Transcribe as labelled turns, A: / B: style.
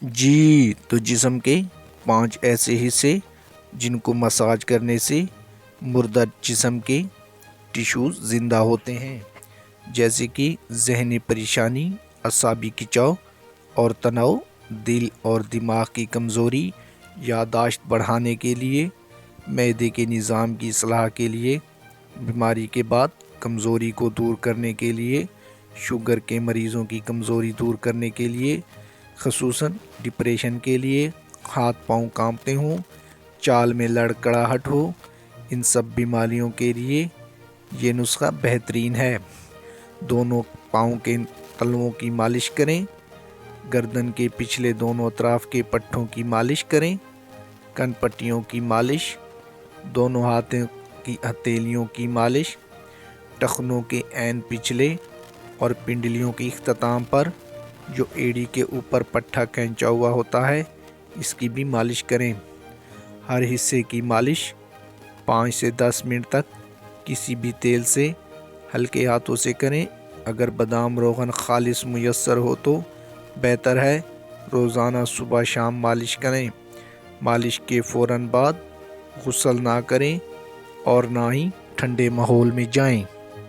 A: جی تو جسم کے 5 ایسے حصے جن کو مساج کرنے سے مردہ جسم کے ٹیشوز زندہ ہوتے ہیں، جیسے کہ ذہنی پریشانی، اعصابی کھچاؤ اور تناؤ، دل اور دماغ کی کمزوری، یادداشت بڑھانے کے لیے، معدے کے نظام کی اصلاح کے لیے، بیماری کے بعد کمزوری کو دور کرنے کے لیے، شوگر کے مریضوں کی کمزوری دور کرنے کے لیے، خصوصاً ڈپریشن کے لیے، ہاتھ پاؤں کانپتے ہوں، چال میں لڑکڑاہٹ ہو، ان سب بیماریوں کے لیے یہ نسخہ بہترین ہے۔ دونوں پاؤں کے تلووں کی مالش کریں، گردن کے پچھلے دونوں اطراف کے پٹھوں کی مالش کریں، کن پٹیوں کی مالش، دونوں ہاتھوں کی ہتھیلیوں کی مالش، ٹخنوں کے عین پچھلے اور پنڈلیوں کے اختتام پر جو ایڑی کے اوپر پٹھا کھینچا ہوا ہوتا ہے، اس کی بھی مالش کریں۔ ہر حصے کی مالش 5 سے 10 منٹ تک کسی بھی تیل سے ہلکے ہاتھوں سے کریں۔ اگر بادام روغن خالص میسر ہو تو بہتر ہے۔ روزانہ صبح شام مالش کریں۔ مالش کے فوراً بعد غسل نہ کریں اور نہ ہی ٹھنڈے ماحول میں جائیں۔